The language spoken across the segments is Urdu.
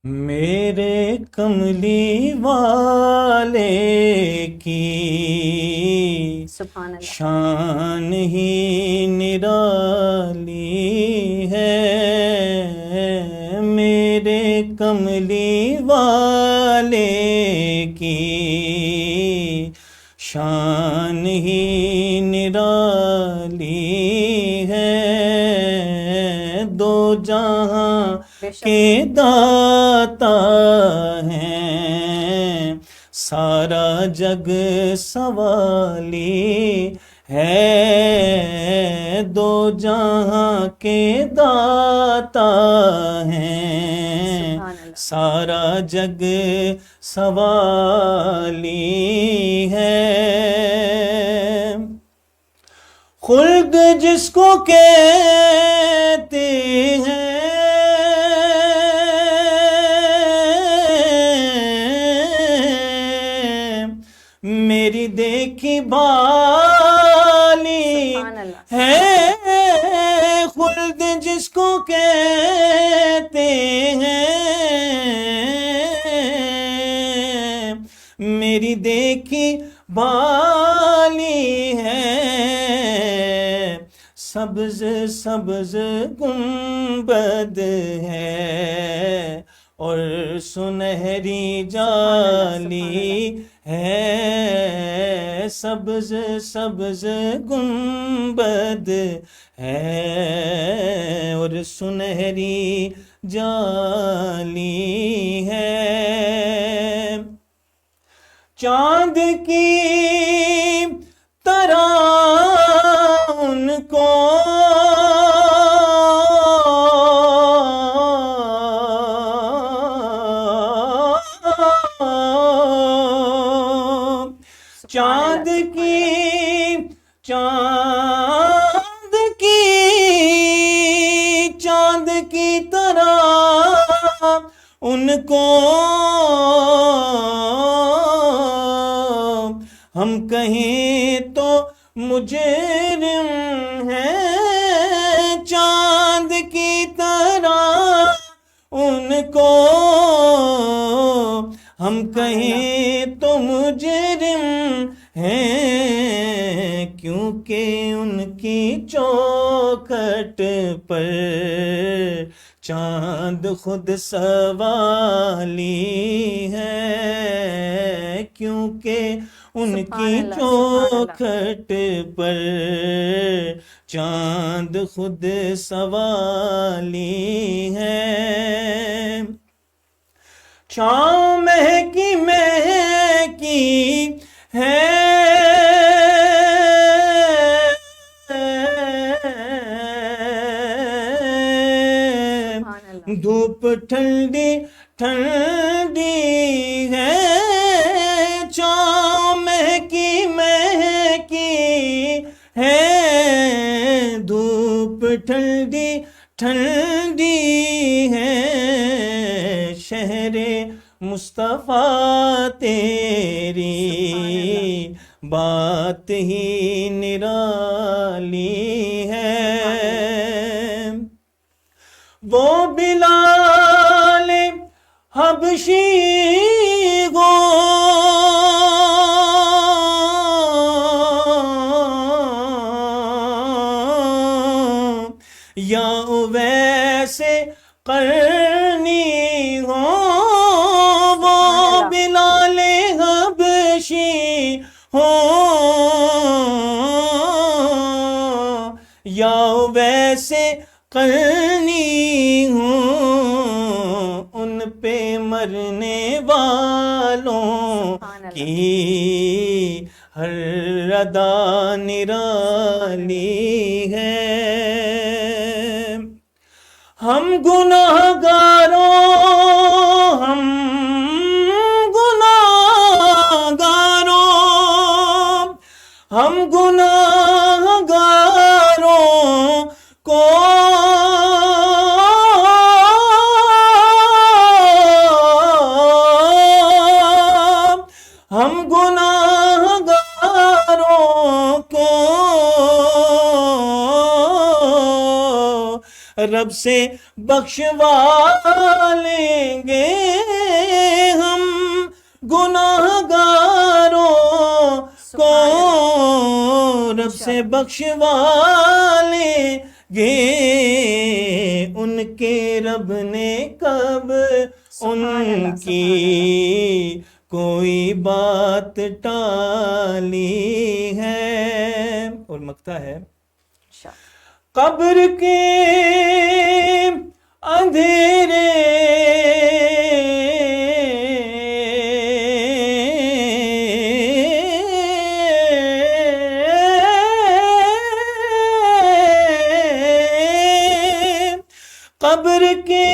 میرے کملی والے کی سبحان اللہ. شان ہی نرالی ہے، میرے کملی والے کی شان ہی نرالی ہے، دو جہاں بے شک. کے داتا ہیں، سارا جگ سوالی ہے، دو جہاں کے داتا ہیں، سبحان اللہ. سارا جگ سوالی ہے، خلد جس کو کہتے ہیں، میری دیکھی بالی سبحان اللہ. ہے، خلد جس کو کہتے ہیں، میری دیکھی بالی ہے، سبز سبز گنبد ہے اور سنہری جالی ہے، سبز سبز گنبد ہے اور سنہری جالی ہے، چاند کی طرح ان کو چاند کی طرح ان کو ہم کہیں تو مجرم ہیں، چاند کی طرح ان کو ہم کہیں تو مجرم ہیں، کیونکہ ان کی چوکھٹ پر چاند خود سوالی ہے، کیونکہ ان کی چوکھٹ پر چاند خود سوالی ہے، چھاؤں مہکی مہکی ہے، دھوپ ٹھنڈی ٹھنڈی ہے، چھاؤں مہکی مہکی ہے، دھوپ ٹھنڈی ٹھنڈی ہے، شہر مصطفیٰ تیری بات ہی نرالی ہے، وہ بلال حبشی گو یا اویس قرنی ہو، وہ بلال حبشی ہو یا اویس قرنی ہوں، ان پہ مرنے والوں کی ہر ادا نرالی ہے، ہم گناہ گاروں کو ہم گناہ گاروں کو رب سے بخشوا لیں گے ہم گناہگاروں کو رب سے بخشوا لیں گے، ان کے رب نے کب ان کی کوئی بات ٹالی ہے۔ اور مقطع ہے، قبر کے اندھیرے قبر کے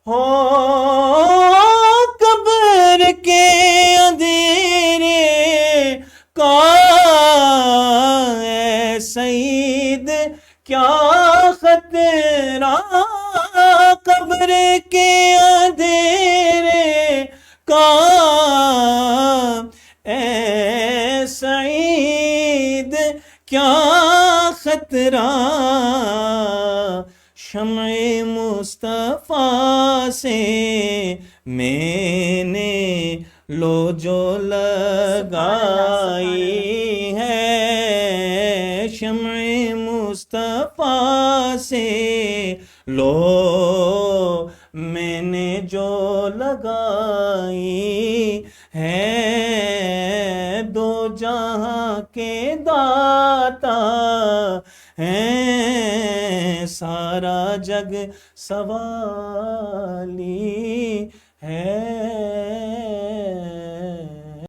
ہو، قبر کے اندھیرے کا اے سعید کیا خطرہ، قبر کے اندھیرے کا اے سعید کیا خطرہ، شمع مصطفیٰ سے میں نے لو جو لگائی ہے، شمع مصطفیٰ سے لو میں نے جو لگائی ہے، دو جہاں کے داتا ہیں، سارا جگ سوالی ہے۔